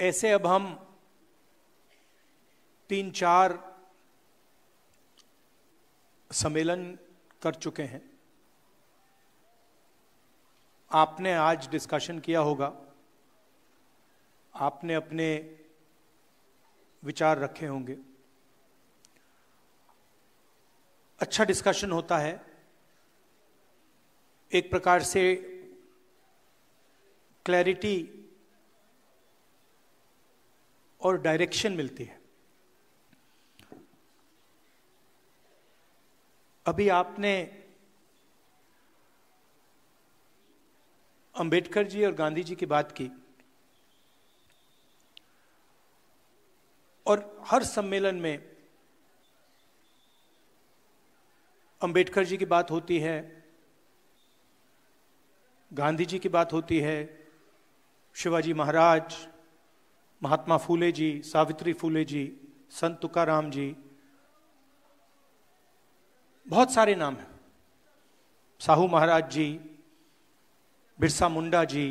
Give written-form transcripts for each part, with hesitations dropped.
ऐसे अब हम 3-4 सम्मेलन कर चुके हैं। आपने आज डिस्कशन किया होगा, आपने अपने विचार रखे होंगे। अच्छा डिस्कशन होता है, एक प्रकार से क्लैरिटी और डायरेक्शन मिलती है। अभी आपने अंबेडकर जी और गांधी जी की बात की, और हर सम्मेलन में अंबेडकर जी की बात होती है, गांधी जी की बात होती है, शिवाजी महाराज, महात्मा फूले जी, सावित्री फूले जी, संत तुकाराम जी, बहुत सारे नाम हैं, साहू महाराज जी, बिरसा मुंडा जी,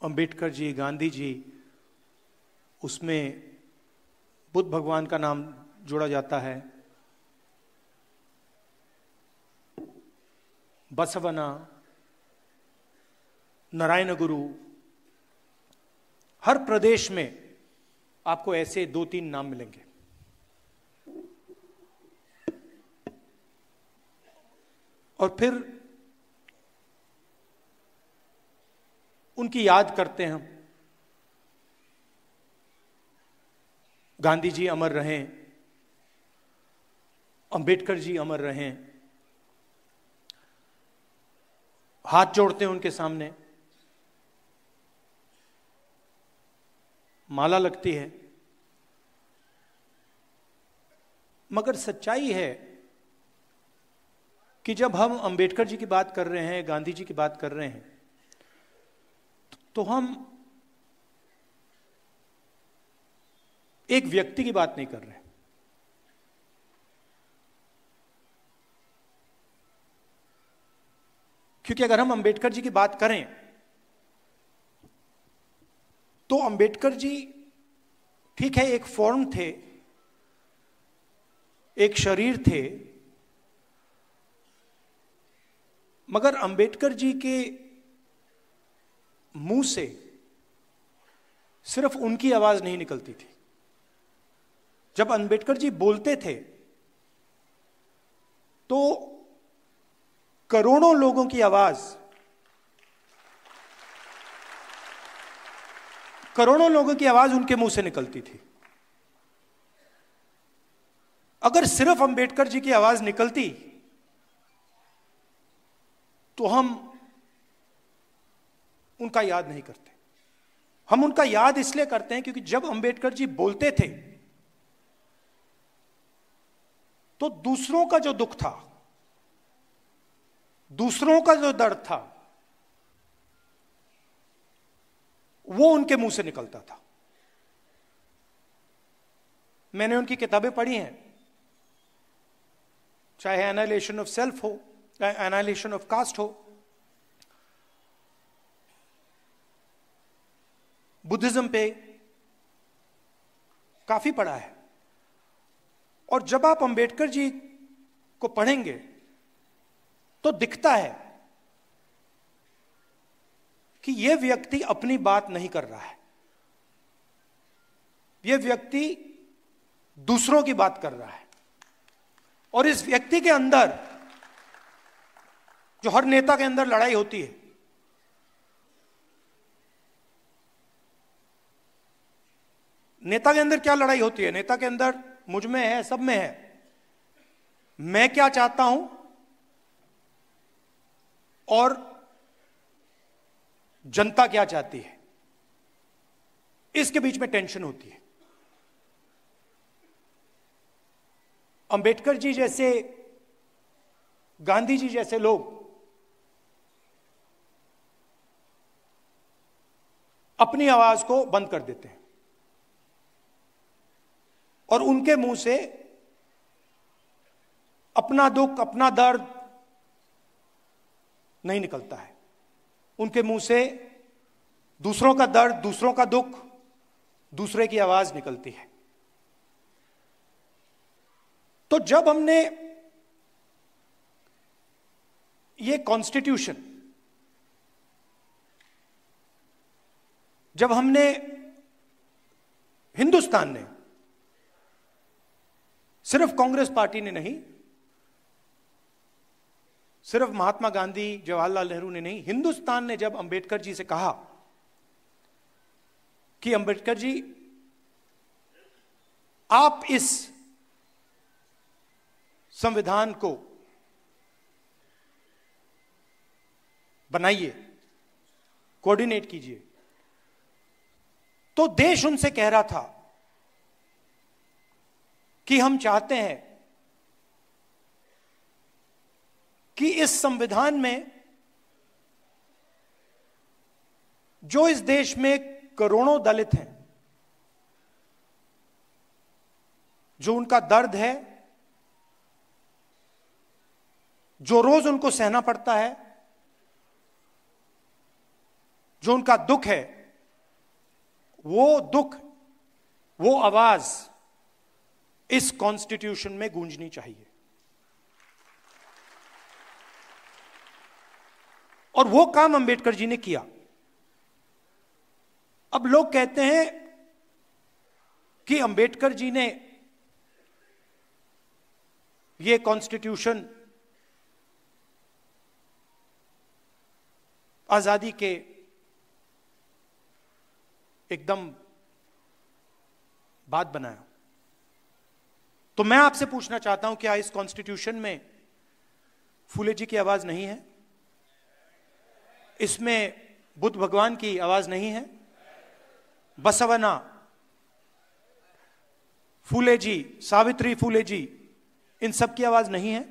अंबेडकर जी, गांधी जी। उसमें बुद्ध भगवान का नाम जोड़ा जाता है, बसवना, नारायण गुरु। हर प्रदेश में आपको ऐसे 2-3 नाम मिलेंगे। और फिर उनकी याद करते हैं हम। गांधी जी अमर रहें, अंबेडकर जी अमर रहें, हाथ जोड़ते हैं उनके सामने, माला लगती है। मगर सच्चाई है कि जब हम अंबेडकर जी की बात कर रहे हैं, गांधी जी की बात कर रहे हैं, तो हम एक व्यक्ति की बात नहीं कर रहे। क्योंकि अगर हम अंबेडकर जी की बात करें तो अंबेडकर जी ठीक है एक फॉर्म थे, एक शरीर थे, मगर अंबेडकर जी के मुंह से सिर्फ उनकी आवाज नहीं निकलती थी। जब अंबेडकर जी बोलते थे तो करोड़ों लोगों की आवाज, करोड़ों लोगों की आवाज उनके मुंह से निकलती थी। अगर सिर्फ अंबेडकर जी की आवाज निकलती तो हम उनका याद नहीं करते। हम उनका याद इसलिए करते हैं क्योंकि जब अंबेडकर जी बोलते थे तो दूसरों का जो दुख था, दूसरों का जो दर्द था, वो उनके मुंह से निकलता था। मैंने उनकी किताबें पढ़ी हैं, चाहे एनालिसिस ऑफ सेल्फ हो, चाहे एनालिसिस ऑफ कास्ट हो, बुद्धिज्म पे काफी पढ़ा है। और जब आप अंबेडकर जी को पढ़ेंगे तो दिखता है कि यह व्यक्ति अपनी बात नहीं कर रहा है, यह व्यक्ति दूसरों की बात कर रहा है। और इस व्यक्ति के अंदर, जो हर नेता के अंदर लड़ाई होती है, नेता के अंदर क्या लड़ाई होती है? नेता के अंदर मुझ में है, सब में है, मैं क्या चाहता हूं और जनता क्या चाहती है, इसके बीच में टेंशन होती है। अंबेडकर जी जैसे, गांधी जी जैसे लोग अपनी आवाज को बंद कर देते हैं और उनके मुंह से अपना दुख, अपना दर्द नहीं निकलता है। उनके मुंह से दूसरों का दर्द, दूसरों का दुख, दूसरे की आवाज निकलती है। तो जब हमने ये कॉन्स्टिट्यूशन, जब हमने, हिंदुस्तान ने, सिर्फ कांग्रेस पार्टी ने नहीं, सिर्फ महात्मा गांधी, जवाहरलाल नेहरू ने नहीं, हिंदुस्तान ने जब अंबेडकर जी से कहा कि अंबेडकर जी आप इस संविधान को बनाइए, कोऑर्डिनेट कीजिए, तो देश उनसे कह रहा था कि हम चाहते हैं कि इस संविधान में जो इस देश में करोड़ों दलित हैं, जो उनका दर्द है, जो रोज उनको सहना पड़ता है, जो उनका दुख है, वो दुख, वो आवाज इस कॉन्स्टिट्यूशन में गूंजनी चाहिए। और वो काम अंबेडकर जी ने किया। अब लोग कहते हैं कि अंबेडकर जी ने ये कॉन्स्टिट्यूशन आजादी के एकदम बाद बनाया। तो मैं आपसे पूछना चाहता हूं, क्या इस कॉन्स्टिट्यूशन में फूले जी की आवाज नहीं है? इसमें बुद्ध भगवान की आवाज नहीं है? बसवना, फूले जी, सावित्री फूले जी, इन सब की आवाज नहीं है?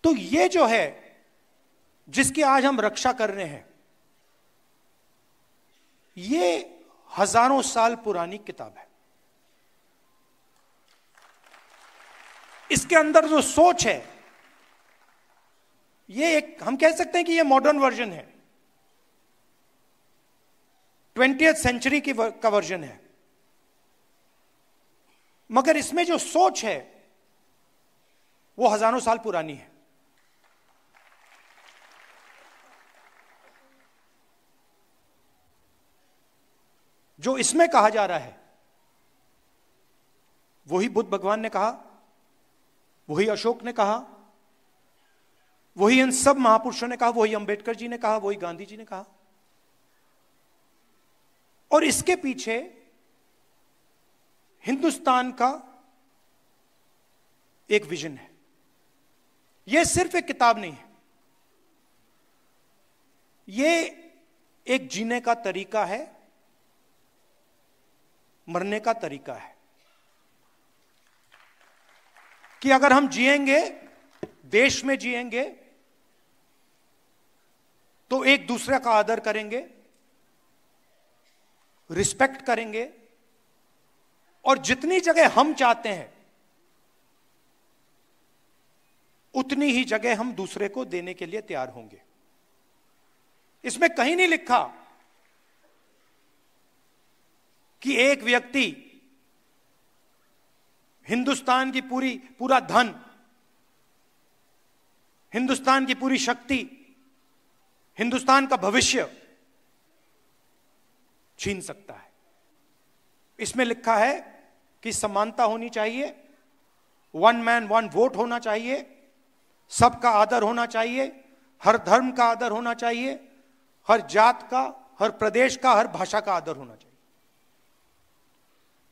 तो ये जो है, जिसकी आज हम रक्षा कर रहे हैं, ये हजारों साल पुरानी किताब है। इसके अंदर जो सोच है, ये एक, हम कह सकते हैं कि ये मॉडर्न वर्जन है, 20th सेंचुरी का वर्जन है, मगर इसमें जो सोच है वो हजारों साल पुरानी है। जो इसमें कहा जा रहा है वही बुद्ध भगवान ने कहा, वही अशोक ने कहा, वही इन सब महापुरुषों ने कहा, वही अंबेडकर जी ने कहा, वही गांधी जी ने कहा। और इसके पीछे हिंदुस्तान का एक विजन है। यह सिर्फ एक किताब नहीं है, यह एक जीने का तरीका है, मरने का तरीका है, कि अगर हम जिएंगे, देश में जिएंगे, तो एक दूसरे का आदर करेंगे, रिस्पेक्ट करेंगे, और जितनी जगह हम चाहते हैं उतनी ही जगह हम दूसरे को देने के लिए तैयार होंगे। इसमें कहीं नहीं लिखा कि एक व्यक्ति हिंदुस्तान की पूरा धन, हिंदुस्तान की पूरी शक्ति, हिंदुस्तान का भविष्य छीन सकता है। इसमें लिखा है कि समानता होनी चाहिए, वन मैन वन वोट होना चाहिए, सबका आदर होना चाहिए, हर धर्म का आदर होना चाहिए, हर जात का, हर प्रदेश का, हर भाषा का आदर होना चाहिए।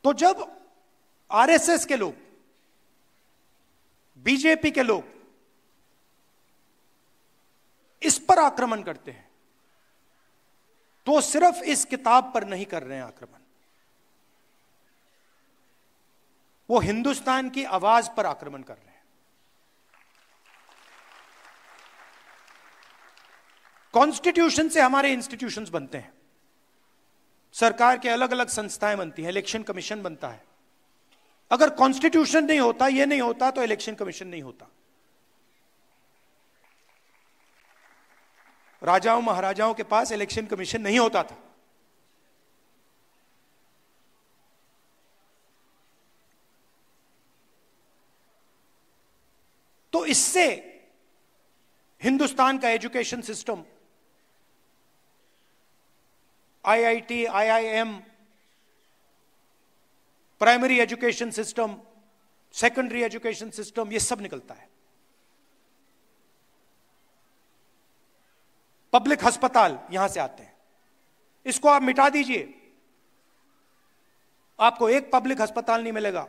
तो जब आरएसएस के लोग, बीजेपी के लोग इस पर आक्रमण करते हैं, तो सिर्फ इस किताब पर नहीं कर रहे हैं आक्रमण, वो हिंदुस्तान की आवाज पर आक्रमण कर रहे हैं। कॉन्स्टिट्यूशन से हमारे इंस्टीट्यूशंस बनते हैं, सरकार के अलग अलग संस्थाएं बनती हैं, इलेक्शन कमीशन बनता है। अगर कॉन्स्टिट्यूशन नहीं होता, ये नहीं होता, तो इलेक्शन कमीशन नहीं होता। राजाओं महाराजाओं के पास इलेक्शन कमीशन नहीं होता था। तो इससे हिंदुस्तान का education system, IIT, IIM, primary education system, secondary education system, यह सब निकलता है। पब्लिक अस्पताल यहां से आते हैं। इसको आप मिटा दीजिए, आपको एक पब्लिक अस्पताल नहीं मिलेगा,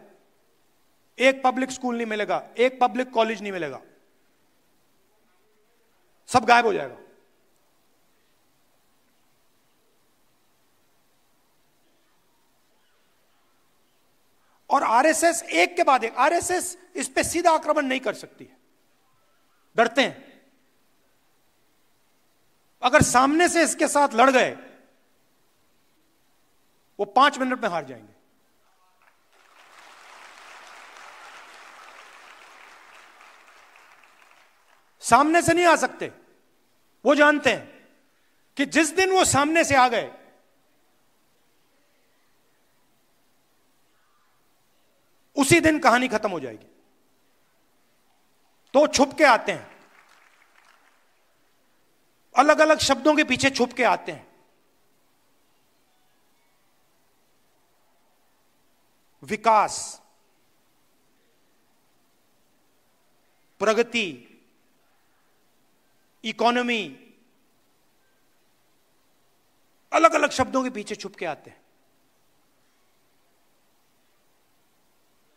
एक पब्लिक स्कूल नहीं मिलेगा, एक पब्लिक कॉलेज नहीं मिलेगा, सब गायब हो जाएगा। और आरएसएस एक के बाद एक, आरएसएस इस पे सीधा आक्रमण नहीं कर सकती है, डरते हैं। अगर सामने से इसके साथ लड़ गए, वो 5 मिनट में हार जाएंगे। सामने से नहीं आ सकते। वो जानते हैं कि जिस दिन वो सामने से आ गए, उसी दिन कहानी खत्म हो जाएगी। तो छुप के आते हैं, अलग अलग शब्दों के पीछे छुप के आते हैं। विकास, प्रगति, इकोनॉमी, अलग अलग शब्दों के पीछे छुप के आते हैं,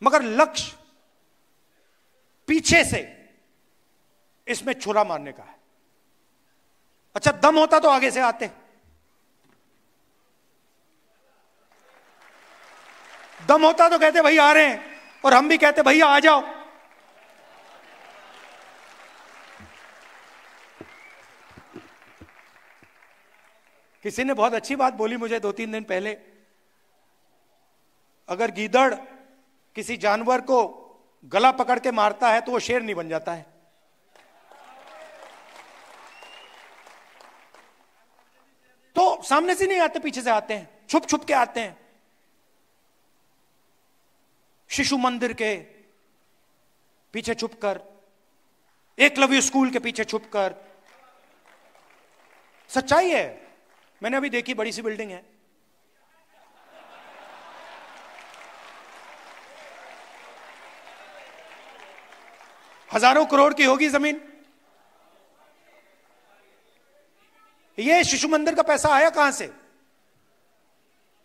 मगर लक्ष्य पीछे से इसमें छुरा मारने का है। अच्छा, दम होता तो आगे से आते, दम होता तो कहते भाई आ रहे हैं, और हम भी कहते भैया आ जाओ। किसी ने बहुत अच्छी बात बोली मुझे 2-3 दिन पहले, अगर गीदड़ किसी जानवर को गला पकड़ के मारता है तो वो शेर नहीं बन जाता है। तो सामने से नहीं आते, पीछे से आते हैं, छुप छुप के आते हैं। शिशु मंदिर के पीछे छुपकर, एकलव्य स्कूल के पीछे छुपकर। सच्चाई है, मैंने अभी देखी, बड़ी सी बिल्डिंग है, हजारों करोड़ की होगी जमीन। ये शिशु मंदिर का पैसा आया कहां से?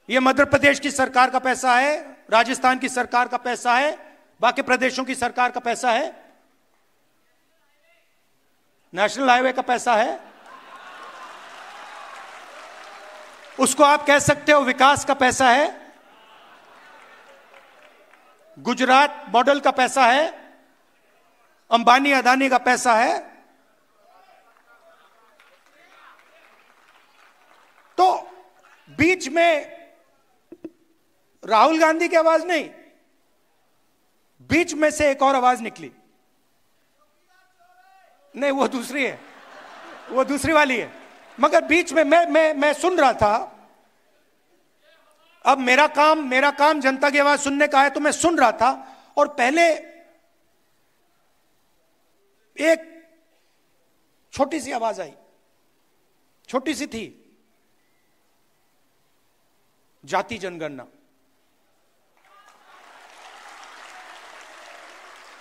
ये मध्य प्रदेश की सरकार का पैसा है, राजस्थान की सरकार का पैसा है, बाकी प्रदेशों की सरकार का पैसा है, नेशनल हाईवे का पैसा है। उसको आप कह सकते हो विकास का पैसा है, गुजरात मॉडल का पैसा है, अंबानी अदानी का पैसा है। तो बीच में राहुल गांधी की आवाज नहीं, बीच में से एक और आवाज निकली। नहीं, वो दूसरी है, वो दूसरी वाली है। मगर बीच में मैं सुन रहा था। अब मेरा काम जनता की आवाज सुनने का है, तो मैं सुन रहा था। और पहले एक छोटी सी आवाज आई, छोटी सी थी, जाति जनगणना।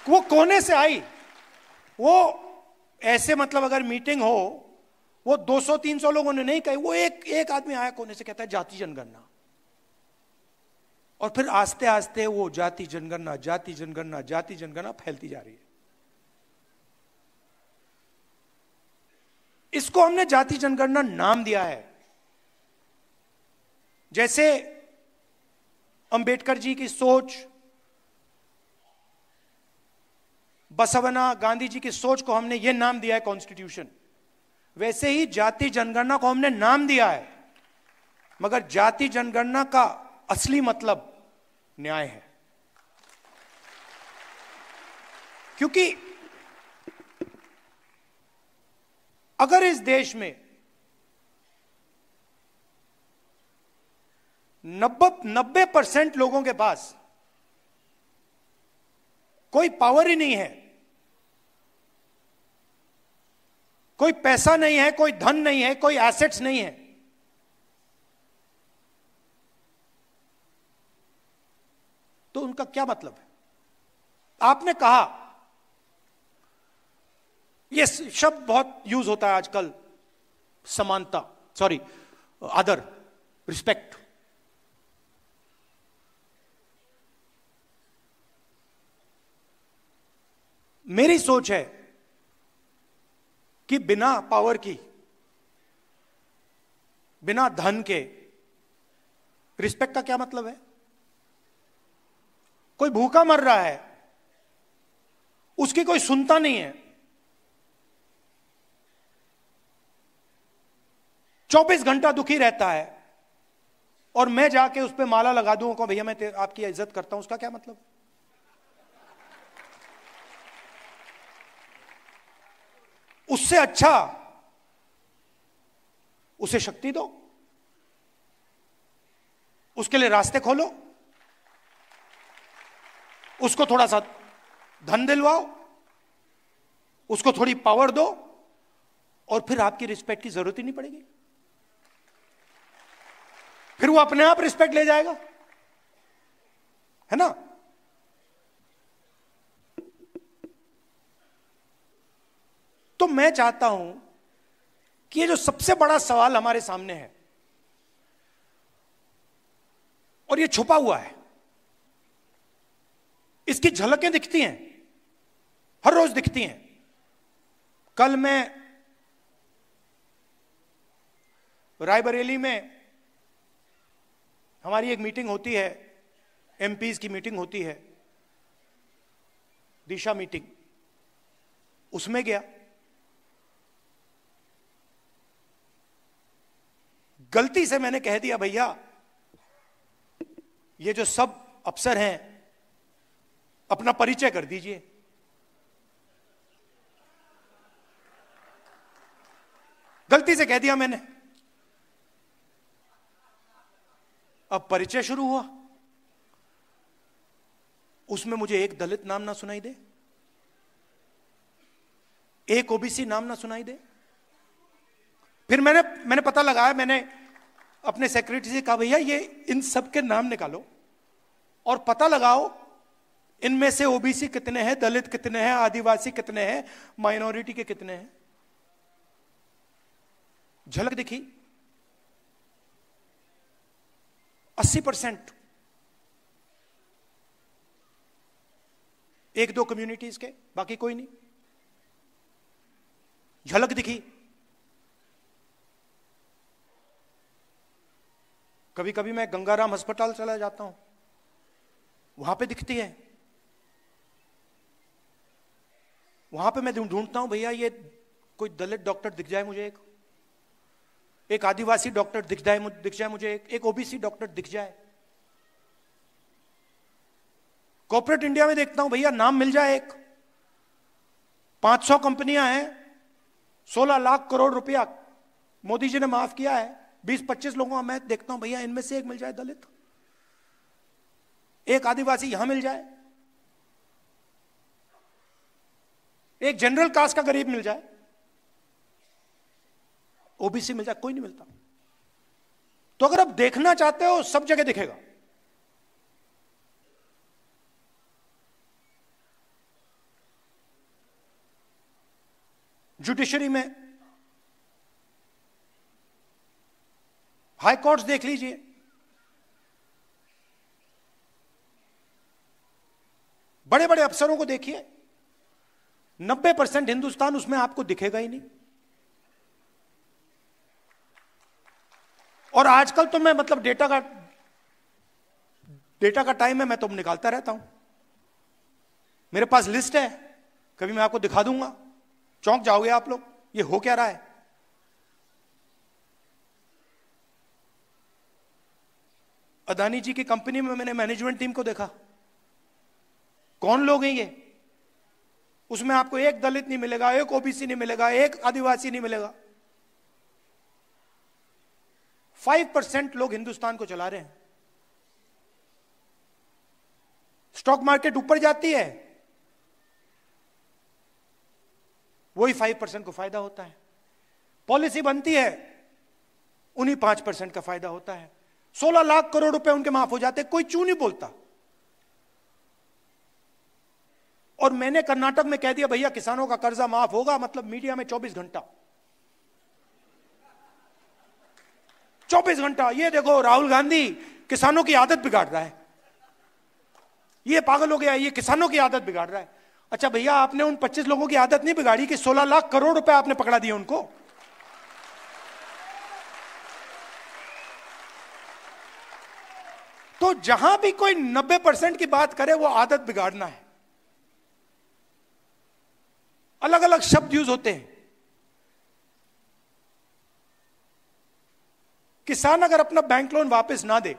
वो कोने से आई, वो ऐसे मतलब अगर मीटिंग हो, वो 200-300 लोगों ने नहीं कही, वो एक आदमी आया कोने से, कहता है जाति जनगणना। और फिर आस्ते आस्ते वो जाति जनगणना, जाति जनगणना, जाति जनगणना फैलती जा रही है। इसको हमने जाति जनगणना नाम दिया है। जैसे अंबेडकर जी की सोच, बसवना, गांधी जी की सोच को हमने ये नाम दिया है कॉन्स्टिट्यूशन, वैसे ही जाति जनगणना को हमने नाम दिया है। मगर जाति जनगणना का असली मतलब न्याय है। क्योंकि अगर इस देश में 90% लोगों के पास कोई पावर ही नहीं है, कोई पैसा नहीं है, कोई धन नहीं है, कोई एसेट्स नहीं है, तो उनका क्या मतलब है? आपने कहा, यह शब्द बहुत यूज होता है आजकल, समानता, सॉरी, आदर, रिस्पेक्ट। मेरी सोच है कि बिना पावर की, बिना धन के रिस्पेक्ट का क्या मतलब है? कोई भूखा मर रहा है, उसकी कोई सुनता नहीं है, 24 घंटा दुखी रहता है, और मैं जाके उस पर माला लगा दूं को भैया मैं आपकी इज्जत करता हूं, उसका क्या मतलब? उससे अच्छा उसे शक्ति दो, उसके लिए रास्ते खोलो, उसको थोड़ा सा धन दिलवाओ, उसको थोड़ी पावर दो, और फिर आपकी रिस्पेक्ट की जरूरत ही नहीं पड़ेगी। फिर वो अपने आप रिस्पेक्ट ले जाएगा, है ना? तो मैं चाहता हूं कि ये जो सबसे बड़ा सवाल हमारे सामने है, और ये छुपा हुआ है, इसकी झलकें दिखती हैं, हर रोज दिखती हैं। कल मैं रायबरेली में, हमारी एक मीटिंग होती है, एमपीज की मीटिंग होती है, दिशा मीटिंग, उसमें गया। गलती से मैंने कह दिया, भैया ये जो सब अफसर हैं अपना परिचय कर दीजिए। गलती से कह दिया मैंने। अब परिचय शुरू हुआ, उसमें मुझे एक दलित नाम ना सुनाई दे, एक ओबीसी नाम ना सुनाई दे। फिर मैंने पता लगाया, मैंने अपने सेक्रेटरी से कहा, भैया ये इन सब के नाम निकालो और पता लगाओ इनमें से ओबीसी कितने हैं, दलित कितने हैं, आदिवासी कितने हैं, माइनॉरिटी के कितने हैं। झलक दिखी, 80%। एक दो कम्युनिटीज के, बाकी कोई नहीं। झलक दिखी। कभी कभी मैं गंगाराम अस्पताल चला जाता हूं, वहां पे दिखती है। वहां पे मैं ढूंढता हूं, भैया ये कोई दलित डॉक्टर दिख जाए मुझे, एक आदिवासी डॉक्टर दिख जाए मुझे, एक ओबीसी डॉक्टर दिख जाए। कॉर्पोरेट इंडिया में देखता हूं, भैया नाम मिल जाए एक। 500 कंपनियां हैं, 16 लाख करोड़ रुपया मोदी जी ने माफ किया है, 20-25 लोगों का मैं देखता हूं, भैया इनमें से एक मिल जाए दलित, एक आदिवासी यहां मिल जाए, एक जनरल कास्ट का गरीब मिल जाए, ओबीसी मिल जाए, कोई नहीं मिलता। तो अगर आप देखना चाहते हो, सब जगह दिखेगा। जुडिशरी में, हाई कोर्ट्स देख लीजिए, बड़े बड़े अफसरों को देखिए, 90% हिंदुस्तान उसमें आपको दिखेगा ही नहीं। और आजकल तो मैं मतलब डेटा का टाइम है, मैं तो निकालता रहता हूं। मेरे पास लिस्ट है, कभी मैं आपको दिखा दूंगा, चौंक जाओगे आप लोग, ये हो क्या रहा है। अदानी जी की कंपनी में मैंने मैनेजमेंट टीम को देखा, कौन लोग हैं ये? उसमें आपको एक दलित नहीं मिलेगा, एक ओबीसी नहीं मिलेगा, एक आदिवासी नहीं मिलेगा। 5% लोग हिंदुस्तान को चला रहे हैं। स्टॉक मार्केट ऊपर जाती है, वही 5% को फायदा होता है। पॉलिसी बनती है, उन्हीं 5% का फायदा होता है। 16 लाख करोड़ रुपए उनके माफ हो जाते, कोई चू नहीं बोलता। और मैंने कर्नाटक में कह दिया भैया किसानों का कर्जा माफ होगा, मतलब मीडिया में 24 घंटा 24 घंटा, ये देखो राहुल गांधी किसानों की आदत बिगाड़ रहा है, ये पागल हो गया, ये किसानों की आदत बिगाड़ रहा है। अच्छा भैया, आपने उन 25 लोगों की आदत नहीं बिगाड़ी कि 16 लाख करोड़ रुपए आपने पकड़ा दिए उनको। तो जहां भी कोई 90% की बात करे वो आदत बिगाड़ना है। अलग अलग शब्द यूज होते हैं। किसान अगर अपना बैंक लोन वापस ना दे,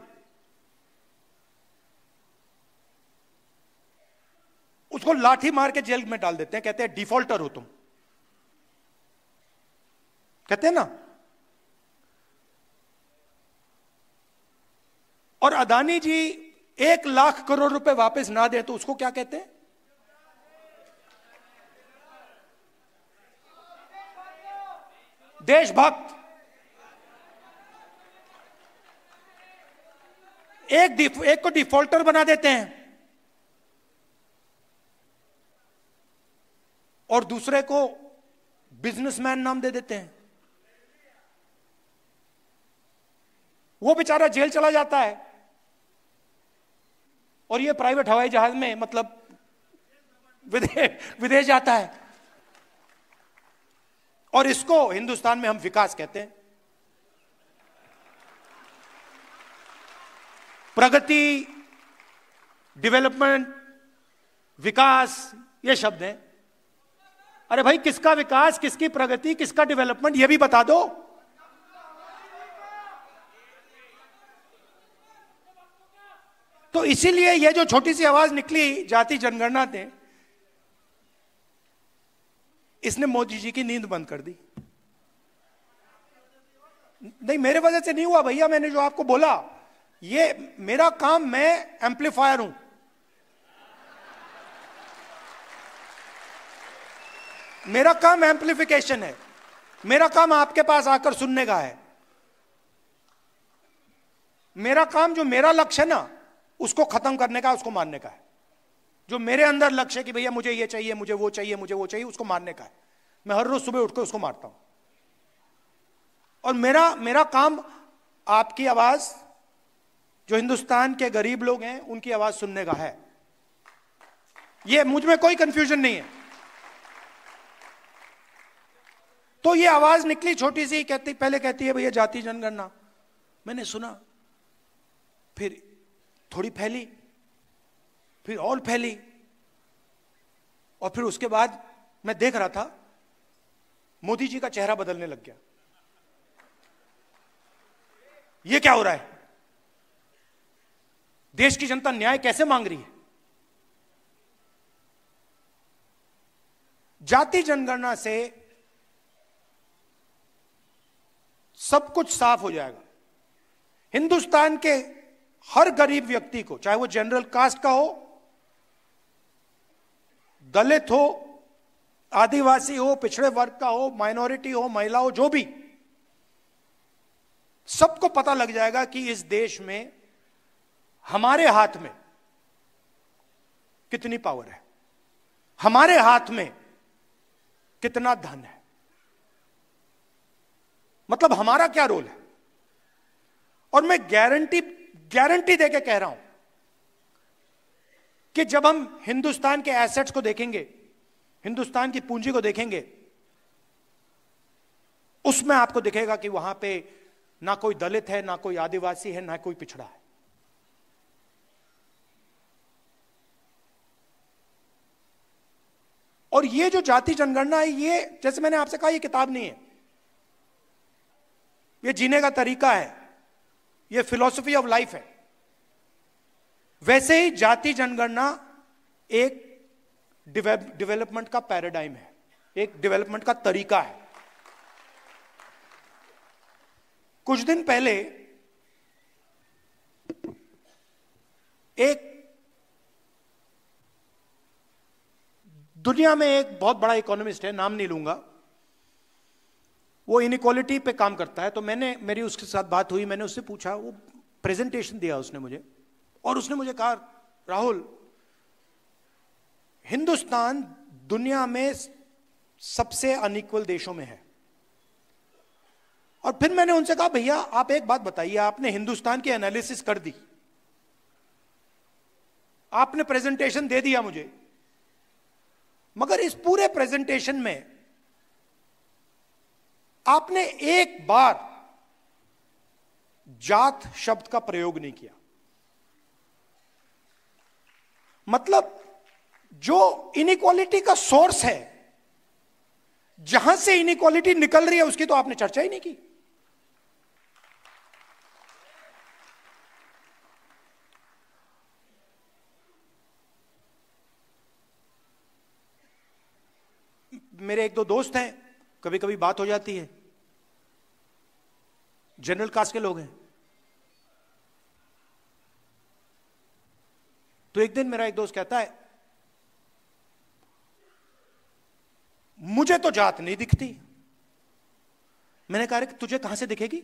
उसको लाठी मार के जेल में डाल देते हैं, कहते हैं डिफॉल्टर हो तुम, कहते हैं ना। और अदानी जी 1 लाख करोड़ रुपए वापस ना दे तो उसको क्या कहते हैं? देशभक्त। एक को डिफॉल्टर बना देते हैं और दूसरे को बिजनेसमैन नाम दे देते हैं। वो बेचारा जेल चला जाता है और ये प्राइवेट हवाई जहाज में, मतलब विदेश जाता है। और इसको हिंदुस्तान में हम विकास कहते हैं। प्रगति, डेवलपमेंट, विकास, ये शब्द हैं। अरे भाई, किसका विकास, किसकी प्रगति, किसका डेवलपमेंट, ये भी बता दो। तो इसीलिए ये जो छोटी सी आवाज निकली जाति जनगणना ने, इसने मोदी जी की नींद बंद कर दी। नहीं, मेरे वजह से नहीं हुआ भैया, मैंने जो आपको बोला, ये मेरा काम, मैं एम्पलीफायर हूं। मेरा काम एम्पलीफिकेशन है। मेरा काम आपके पास आकर सुनने का है। मेरा काम, जो मेरा लक्ष्य है ना, उसको खत्म करने का, उसको मारने का है। जो मेरे अंदर लक्ष्य है कि भैया मुझे ये चाहिए, मुझे वो चाहिए, मुझे वो चाहिए, उसको मारने का है। मैं हर रोज सुबह उठकर उसको मारता हूं। और मेरा काम आपकी आवाज, जो हिंदुस्तान के गरीब लोग हैं, उनकी आवाज सुनने का है। ये मुझ में कोई कंफ्यूजन नहीं है। तो ये आवाज निकली छोटी सी, पहले कहती है भैया जाति जनगणना। मैंने सुना, फिर थोड़ी फैली, फिर और फैली, और फिर उसके बाद मैं देख रहा था मोदी जी का चेहरा बदलने लग गया। ये क्या हो रहा है? देश की जनता न्याय कैसे मांग रही है? जाति जनगणना से सब कुछ साफ हो जाएगा। हिंदुस्तान के हर गरीब व्यक्ति को, चाहे वो जनरल कास्ट का हो, दलित हो, आदिवासी हो, पिछड़े वर्ग का हो, माइनॉरिटी हो, महिला हो, जो भी, सबको पता लग जाएगा कि इस देश में हमारे हाथ में कितनी पावर है, हमारे हाथ में कितना धन है, मतलब हमारा क्या रोल है। और मैं गारंटी देके कह रहा हूं कि जब हम हिंदुस्तान के एसेट्स को देखेंगे, हिंदुस्तान की पूंजी को देखेंगे, उसमें आपको दिखेगा कि वहां पे ना कोई दलित है, ना कोई आदिवासी है, ना कोई पिछड़ा है। और ये जो जाति जनगणना है, ये जैसे मैंने आपसे कहा, ये किताब नहीं है, ये जीने का तरीका है, ये फिलॉसफी ऑफ लाइफ है। वैसे ही जाति जनगणना एक डेवलपमेंट का पैराडाइम है, एक डेवलपमेंट का तरीका है। कुछ दिन पहले एक दुनिया में एक बहुत बड़ा इकोनॉमिस्ट है, नाम नहीं लूंगा, वो इनइक्वालिटी पे काम करता है। तो मेरी उसके साथ बात हुई, मैंने उससे पूछा, वो प्रेजेंटेशन दिया उसने मुझे, और उसने मुझे कहा, राहुल, हिंदुस्तान दुनिया में सबसे अनइक्वल देशों में है। और फिर मैंने उनसे कहा, भैया आप एक बात बताइए, आपने हिंदुस्तान की एनालिसिस कर दी, आपने प्रेजेंटेशन दे दिया मुझे, मगर इस पूरे प्रेजेंटेशन में आपने एक बार जात शब्द का प्रयोग नहीं किया। मतलब जो इनइक्वालिटी का सोर्स है, जहां से इनइक्वालिटी निकल रही है, उसकी तो आपने चर्चा ही नहीं की। मेरे एक दो दोस्त हैं, कभी कभी बात हो जाती है, जनरल कास्ट के लोग हैं। तो एक दिन मेरा एक दोस्त कहता है, मुझे तो जात नहीं दिखती। मैंने कहा, तुझे कहां से दिखेगी?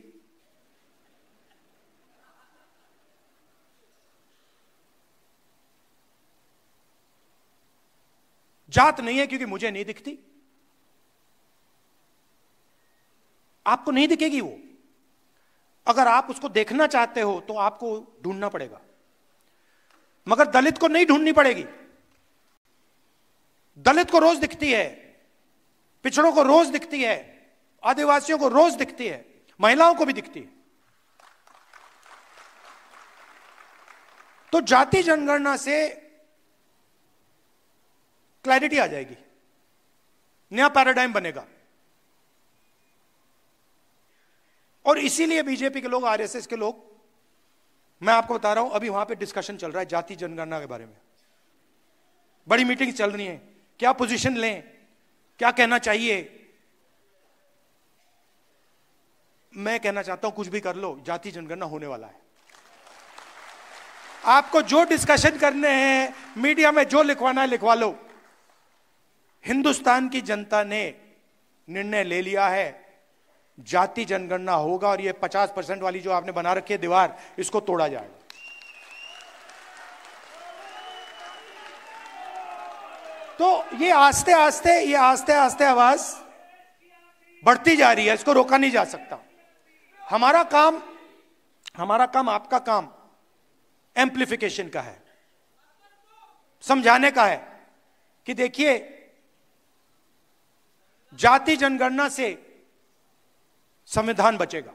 जात नहीं है क्योंकि मुझे नहीं दिखती। आपको नहीं दिखेगी वो। अगर आप उसको देखना चाहते हो तो आपको ढूंढना पड़ेगा, मगर दलित को नहीं ढूंढनी पड़ेगी। दलित को रोज दिखती है, पिछड़ों को रोज दिखती है, आदिवासियों को रोज दिखती है, महिलाओं को भी दिखती है। तो जाति जनगणना से क्लैरिटी आ जाएगी, नया पैराडाइम बनेगा। और इसीलिए बीजेपी के लोग, आरएसएस के लोग, मैं आपको बता रहा हूं, अभी वहां पे डिस्कशन चल रहा है जाति जनगणना के बारे में। बड़ी मीटिंग चल रही है, क्या पोजीशन लें, क्या कहना चाहिए। मैं कहना चाहता हूं, कुछ भी कर लो, जाति जनगणना होने वाला है। आपको जो डिस्कशन करने हैं, मीडिया में जो लिखवाना है लिखवा लो। हिंदुस्तान की जनता ने निर्णय ले लिया है, जाति जनगणना होगा, और ये 50% वाली जो आपने बना रखी है दीवार, इसको तोड़ा जाएगा। तो ये आस्ते आस्ते आवाज बढ़ती जा रही है, इसको रोका नहीं जा सकता। हमारा काम आपका काम एम्प्लीफिकेशन का है, समझाने का है कि देखिए, जाति जनगणना से संविधान बचेगा।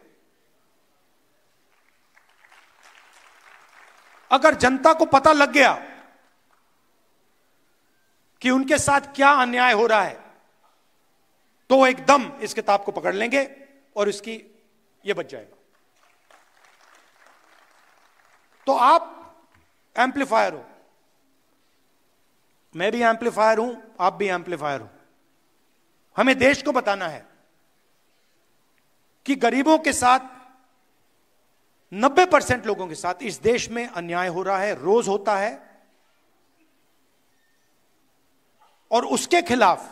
अगर जनता को पता लग गया कि उनके साथ क्या अन्याय हो रहा है, तो वो एकदम इस किताब को पकड़ लेंगे और इसकी ये बच जाएगा। तो आप एम्पलीफायर हो, मैं भी एम्पलीफायर हूं, आप भी एम्पलीफायर हो। हमें देश को बताना है कि गरीबों के साथ, 90% लोगों के साथ इस देश में अन्याय हो रहा है, रोज होता है, और उसके खिलाफ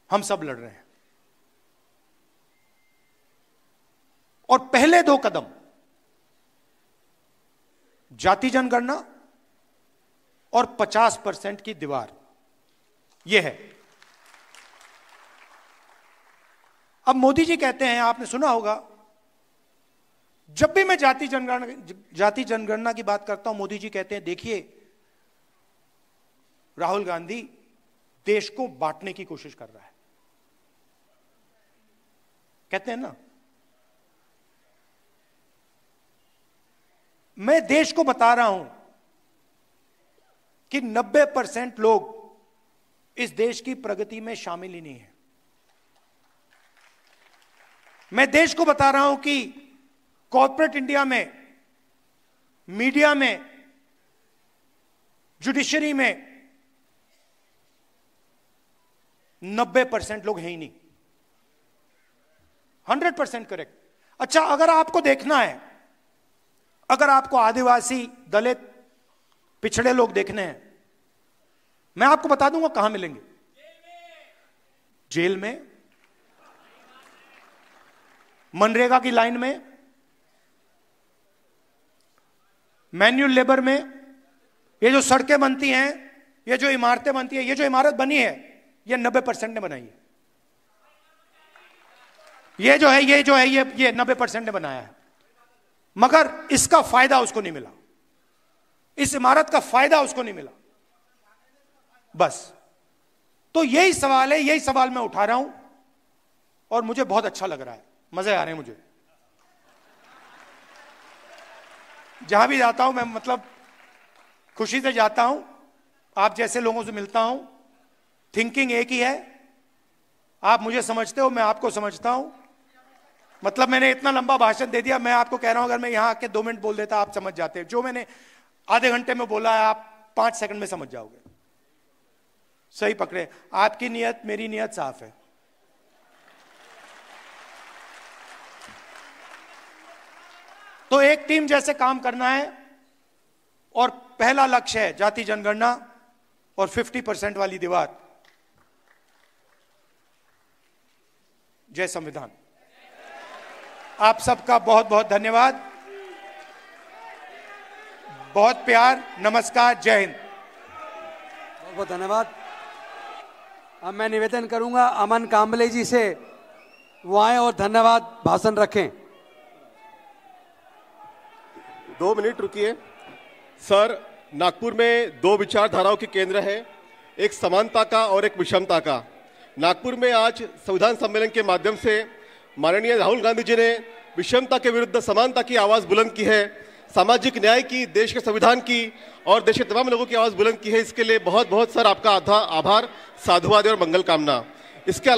हम सब लड़ रहे हैं। और पहले 2 कदम, जाति जनगणना और 50% की दीवार, यह है। अब मोदी जी कहते हैं, आपने सुना होगा, जब भी मैं जाति जनगणना की बात करता हूं, मोदी जी कहते हैं, देखिए राहुल गांधी देश को बांटने की कोशिश कर रहा है। कहते हैं ना, मैं देश को बता रहा हूं कि 90% लोग इस देश की प्रगति में शामिल ही नहीं है। मैं देश को बता रहा हूं कि कॉर्पोरेट इंडिया में, मीडिया में, जुडिशरी में 90% लोग हैं ही नहीं। 100% करेक्ट। अच्छा, अगर आपको देखना है, अगर आपको आदिवासी, दलित, पिछड़े लोग देखने हैं, मैं आपको बता दूंगा कहां मिलेंगे। जेल में, मनरेगा की लाइन में, मैन्युअल लेबर में। ये जो सड़कें बनती हैं, ये जो इमारतें बनती हैं, ये जो इमारत बनी है, ये 90% ने बनाई है। ये जो है ये 90% ने बनाया है, मगर इसका फायदा उसको नहीं मिला, इस इमारत का फायदा उसको नहीं मिला। बस तो यही सवाल है, यही सवाल मैं उठा रहा हूं और मुझे बहुत अच्छा लग रहा है, मजे आ रहे हैं मुझे। जहां भी जाता हूं मैं, मतलब खुशी से जाता हूं, आप जैसे लोगों से मिलता हूं। थिंकिंग एक ही है, आप मुझे समझते हो, मैं आपको समझता हूं। मतलब मैंने इतना लंबा भाषण दे दिया, मैं आपको कह रहा हूं अगर मैं यहां आके 2 मिनट बोल देता आप समझ जाते। जो मैंने आधे घंटे में बोला है आप 5 सेकंड में समझ जाओगे। सही पकड़े, आपकी नियत मेरी नियत साफ है। तो एक टीम जैसे काम करना है और पहला लक्ष्य है जाति जनगणना और 50% वाली दीवार। जय संविधान। आप सबका बहुत बहुत धन्यवाद, बहुत प्यार, नमस्कार, जय हिंद। बहुत बहुत धन्यवाद। अब मैं निवेदन करूंगा अमन कांबले जी से वो आए और धन्यवाद भाषण रखें। 2 मिनट रुकिए सर। नागपुर में 2 विचारधाराओं के केंद्र है, एक समानता का और एक विषमता का। नागपुर में आज संविधान सम्मेलन के माध्यम से माननीय राहुल गांधी जी ने विषमता के विरुद्ध समानता की आवाज बुलंद की है, सामाजिक न्याय की, देश के संविधान की और देश के तमाम लोगों की आवाज बुलंद की है। इसके लिए बहुत बहुत सर आपका आभार, साधुवाद और मंगल कामना। इसके